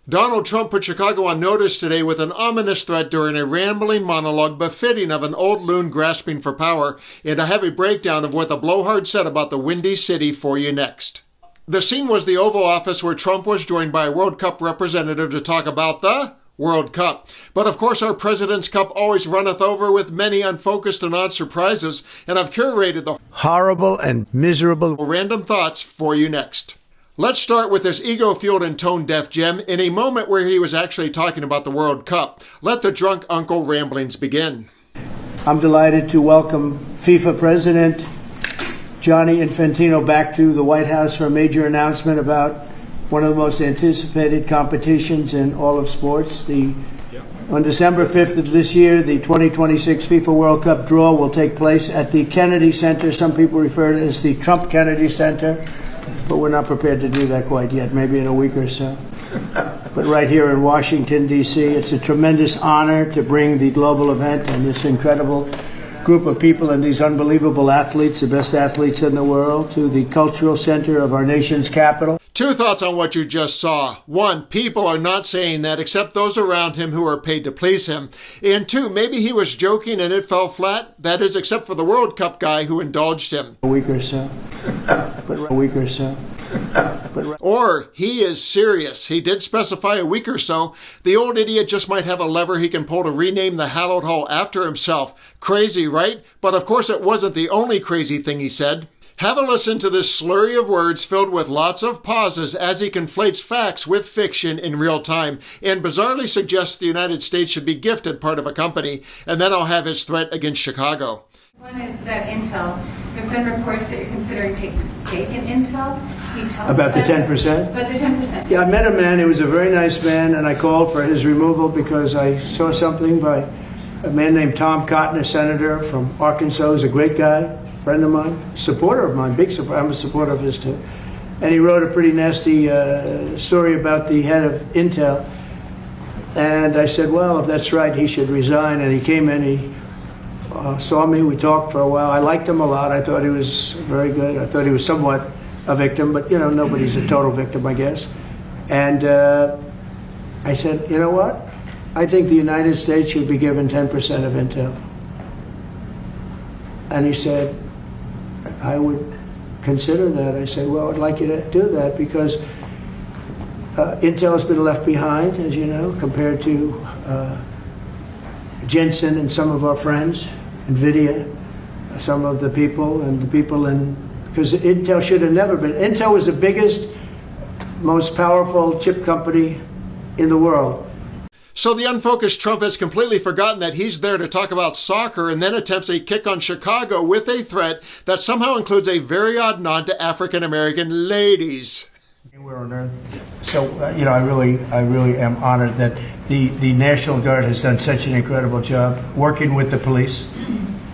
Donald Trump put Chicago on notice today with an ominous threat during a rambling monologue befitting of an old loon grasping for power, and a heavy breakdown of what the blowhard said about the Windy City for you next. The scene was the Oval Office, where Trump was joined by a World Cup representative to talk about the World Cup. But of course our President's Cup always runneth over with many unfocused and odd surprises, and I've curated the horrible and miserable random thoughts for you next. Let's start with this ego-fueled and tone-deaf gem in a moment where he was actually talking about the World Cup. Let the drunk uncle ramblings begin. I'm delighted to welcome FIFA President Gianni Infantino back to the White House for a major announcement about one of the most anticipated competitions in all of sports. On December 5th of this year, the 2026 FIFA World Cup draw will take place at the Kennedy Center. Some people refer to it as the Trump Kennedy Center, but we're not prepared to do that quite yet, maybe in a week or so. But right here in Washington, D.C., it's a tremendous honor to bring the global event and this incredible group of people and these unbelievable athletes, the best athletes in the world, to the cultural center of our nation's capital. Two thoughts on what you just saw. One, people are not saying that except those around him who are paid to please him. And two, maybe he was joking and it fell flat. That is, except for the World Cup guy who indulged him. A week or so. Or he is serious. He did specify a week or so. The old idiot just might have a lever he can pull to rename the hallowed hall after himself. Crazy, right? But of course it wasn't the only crazy thing he said. Have a listen to this slurry of words filled with lots of pauses as he conflates facts with fiction in real time and bizarrely suggests the United States should be gifted part of a company, and then I'll have his threat against Chicago. One is about Intel. There have been reports that you're considering taking a stake in Intel. Can you tell us about the 10%? About the 10%. Yeah, I met a man. He was a very nice man, and I called for his removal because I saw something by a man named Tom Cotton, a senator from Arkansas. He's a great guy. Friend of mine, supporter of mine, big supporter. I'm a supporter of his too. And he wrote a pretty nasty story about the head of Intel. And I said, well, if that's right, he should resign. And he came in, he saw me, we talked for a while. I liked him a lot. I thought he was very good. I thought he was somewhat a victim, but you know, nobody's a total victim, I guess. And I said, you know what? I think the United States should be given 10% of Intel. And he said, I would consider that. I said, well, I'd like you to do that because Intel has been left behind, as you know, compared to Jensen and some of our friends, NVIDIA, some of the people and the people in, because Intel should have never been. Intel was the biggest, most powerful chip company in the world. So the unfocused Trump has completely forgotten that he's there to talk about soccer and then attempts a kick on Chicago with a threat that somehow includes a very odd nod to African-American ladies. Anywhere on earth. So, you know, I really am honored that the National Guard has done such an incredible job working with the police.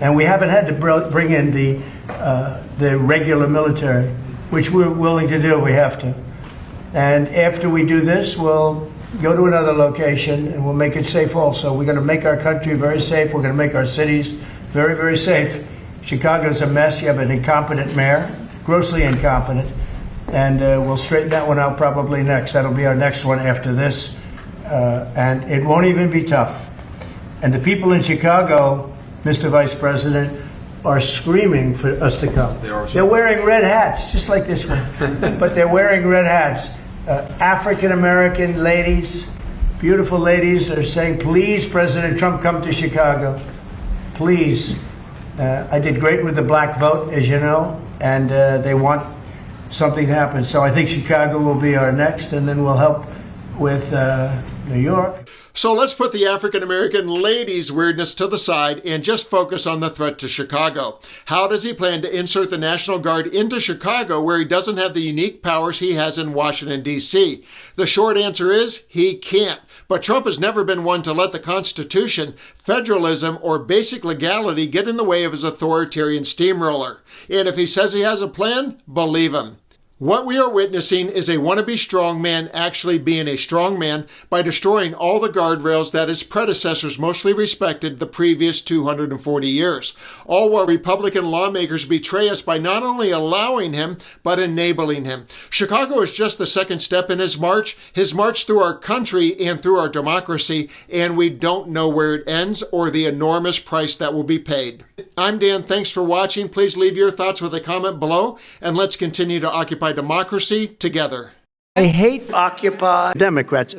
And we haven't had to bring in the regular military, which we're willing to do. We have to. And after we do this, we'll go to another location and we'll make it safe also. We're going to make our country very safe. We're going to make our cities very, very safe. Chicago's a mess. You have an incompetent mayor, grossly incompetent. And we'll straighten that one out probably next. That'll be our next one after this. And it won't even be tough. And the people in Chicago, Mr. Vice President, are screaming for us to come. They're wearing red hats, just like this one. But they're wearing red hats. African-American ladies, beautiful ladies, are saying, please, President Trump, come to Chicago. Please. I did great with the black vote, as you know, and they want something to happen. So I think Chicago will be our next, and then we'll help with New York. So let's put the African-American ladies' weirdness to the side and just focus on the threat to Chicago. How does he plan to insert the National Guard into Chicago where he doesn't have the unique powers he has in Washington, D.C.? The short answer is he can't. But Trump has never been one to let the Constitution, federalism, or basic legality get in the way of his authoritarian steamroller. And if he says he has a plan, believe him. What we are witnessing is a wannabe strongman actually being a strongman by destroying all the guardrails that his predecessors mostly respected the previous 240 years, all while Republican lawmakers betray us by not only allowing him, but enabling him. Chicago is just the second step in his march through our country and through our democracy, and we don't know where it ends or the enormous price that will be paid. I'm Dan. Thanks for watching. Please leave your thoughts with a comment below, and let's continue to occupy democracy together. I hate Occupy Democrats.